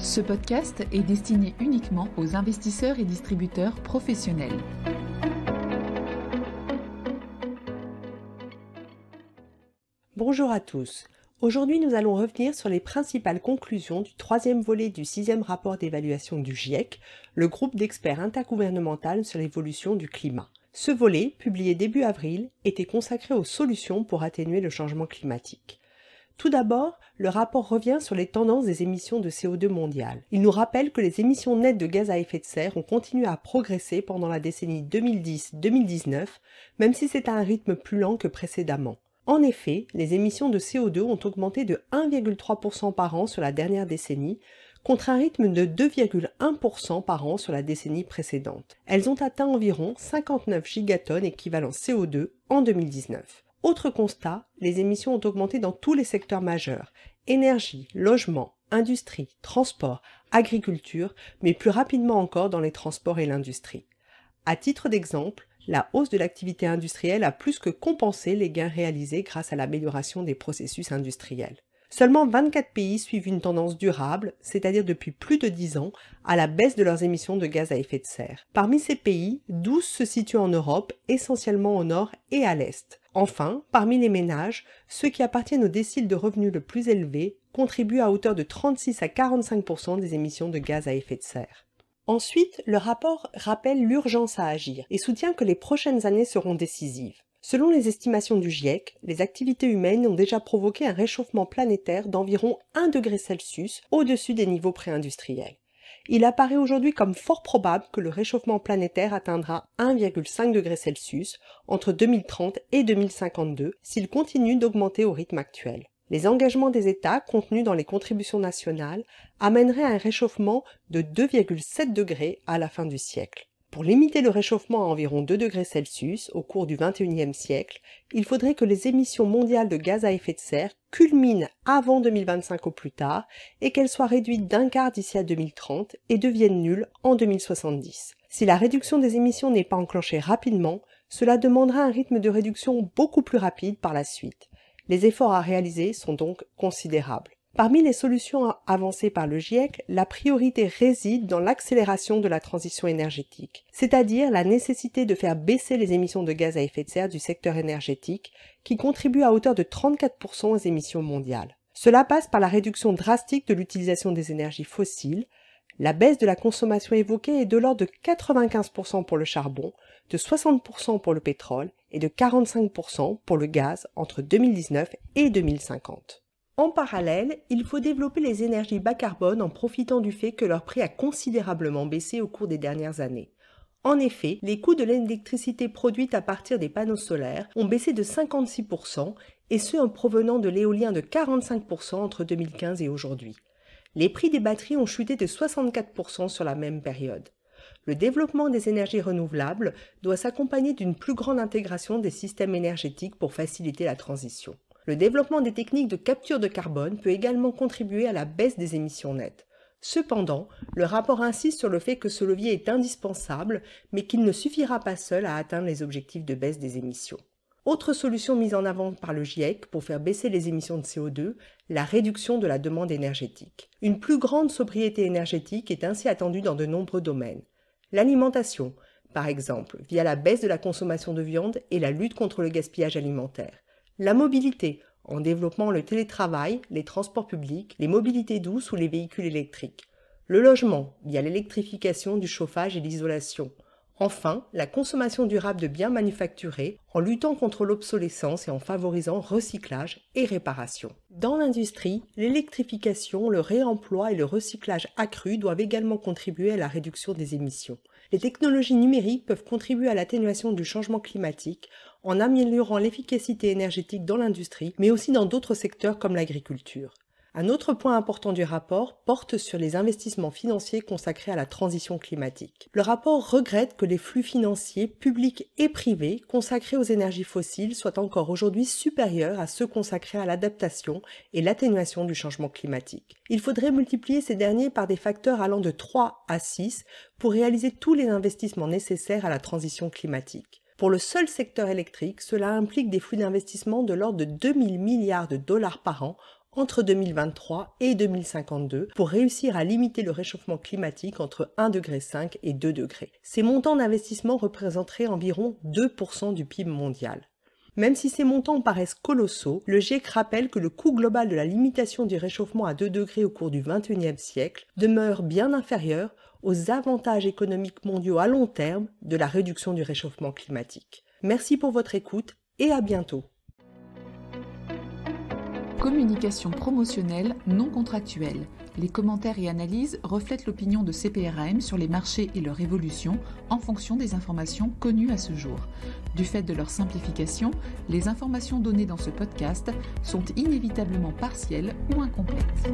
Ce podcast est destiné uniquement aux investisseurs et distributeurs professionnels. Bonjour à tous. Aujourd'hui, nous allons revenir sur les principales conclusions du troisième volet du 6e rapport d'évaluation du GIEC, le groupe d'experts intergouvernemental sur l'évolution du climat. Ce volet, publié début avril, était consacré aux solutions pour atténuer le changement climatique. Tout d'abord, le rapport revient sur les tendances des émissions de CO2 mondiales. Il nous rappelle que les émissions nettes de gaz à effet de serre ont continué à progresser pendant la décennie 2010-2019, même si c'est à un rythme plus lent que précédemment. En effet, les émissions de CO2 ont augmenté de 1,3% par an sur la dernière décennie, contre un rythme de 2,1% par an sur la décennie précédente. Elles ont atteint environ 59 gigatonnes équivalent CO2 en 2019. Autre constat, les émissions ont augmenté dans tous les secteurs majeurs, énergie, logement, industrie, transport, agriculture, mais plus rapidement encore dans les transports et l'industrie. À titre d'exemple, la hausse de l'activité industrielle a plus que compensé les gains réalisés grâce à l'amélioration des processus industriels. Seulement 24 pays suivent une tendance durable, c'est-à-dire depuis plus de 10 ans, à la baisse de leurs émissions de gaz à effet de serre. Parmi ces pays, 12 se situent en Europe, essentiellement au nord et à l'est. Enfin, parmi les ménages, ceux qui appartiennent au décile de revenus le plus élevé contribuent à hauteur de 36 à 45% des émissions de gaz à effet de serre. Ensuite, le rapport rappelle l'urgence à agir et soutient que les prochaines années seront décisives. Selon les estimations du GIEC, les activités humaines ont déjà provoqué un réchauffement planétaire d'environ 1 degré Celsius au-dessus des niveaux pré-industriels. Il apparaît aujourd'hui comme fort probable que le réchauffement planétaire atteindra 1,5 degré Celsius entre 2030 et 2052 s'il continue d'augmenter au rythme actuel. Les engagements des États contenus dans les contributions nationales amèneraient à un réchauffement de 2,7 degrés à la fin du siècle. Pour limiter le réchauffement à environ 2 degrés Celsius au cours du XXIe siècle, il faudrait que les émissions mondiales de gaz à effet de serre culminent avant 2025 au plus tard et qu'elles soient réduites d'un quart d'ici à 2030 et deviennent nulles en 2070. Si la réduction des émissions n'est pas enclenchée rapidement, cela demandera un rythme de réduction beaucoup plus rapide par la suite. Les efforts à réaliser sont donc considérables. Parmi les solutions avancées par le GIEC, la priorité réside dans l'accélération de la transition énergétique, c'est-à-dire la nécessité de faire baisser les émissions de gaz à effet de serre du secteur énergétique, qui contribue à hauteur de 34% aux émissions mondiales. Cela passe par la réduction drastique de l'utilisation des énergies fossiles. La baisse de la consommation évoquée est de l'ordre de 95% pour le charbon, de 60% pour le pétrole et de 45% pour le gaz entre 2019 et 2050. En parallèle, il faut développer les énergies bas carbone en profitant du fait que leur prix a considérablement baissé au cours des dernières années. En effet, les coûts de l'électricité produite à partir des panneaux solaires ont baissé de 56% et ceux en provenant de l'éolien de 45% entre 2015 et aujourd'hui. Les prix des batteries ont chuté de 64% sur la même période. Le développement des énergies renouvelables doit s'accompagner d'une plus grande intégration des systèmes énergétiques pour faciliter la transition. Le développement des techniques de capture de carbone peut également contribuer à la baisse des émissions nettes. Cependant, le rapport insiste sur le fait que ce levier est indispensable, mais qu'il ne suffira pas seul à atteindre les objectifs de baisse des émissions. Autre solution mise en avant par le GIEC pour faire baisser les émissions de CO2, la réduction de la demande énergétique. Une plus grande sobriété énergétique est ainsi attendue dans de nombreux domaines. L'alimentation, par exemple, via la baisse de la consommation de viande et la lutte contre le gaspillage alimentaire. La mobilité, en développant le télétravail, les transports publics, les mobilités douces ou les véhicules électriques. Le logement, via l'électrification du chauffage et l'isolation. Enfin, la consommation durable de biens manufacturés, en luttant contre l'obsolescence et en favorisant recyclage et réparation. Dans l'industrie, l'électrification, le réemploi et le recyclage accru doivent également contribuer à la réduction des émissions. Les technologies numériques peuvent contribuer à l'atténuation du changement climatique en améliorant l'efficacité énergétique dans l'industrie, mais aussi dans d'autres secteurs comme l'agriculture. Un autre point important du rapport porte sur les investissements financiers consacrés à la transition climatique. Le rapport regrette que les flux financiers, publics et privés, consacrés aux énergies fossiles soient encore aujourd'hui supérieurs à ceux consacrés à l'adaptation et l'atténuation du changement climatique. Il faudrait multiplier ces derniers par des facteurs allant de 3 à 6 pour réaliser tous les investissements nécessaires à la transition climatique. Pour le seul secteur électrique, cela implique des flux d'investissement de l'ordre de 2000 milliards de dollars par an entre 2023 et 2052 pour réussir à limiter le réchauffement climatique entre 1,5 degré et 2 degrés. Ces montants d'investissement représenteraient environ 2% du PIB mondial. Même si ces montants paraissent colossaux, le GIEC rappelle que le coût global de la limitation du réchauffement à 2 degrés au cours du XXIe siècle demeure bien inférieur aux avantages économiques mondiaux à long terme de la réduction du réchauffement climatique. Merci pour votre écoute et à bientôt. Communication promotionnelle non contractuelle. Les commentaires et analyses reflètent l'opinion de CPRAM sur les marchés et leur évolution en fonction des informations connues à ce jour. Du fait de leur simplification, les informations données dans ce podcast sont inévitablement partielles ou incomplètes.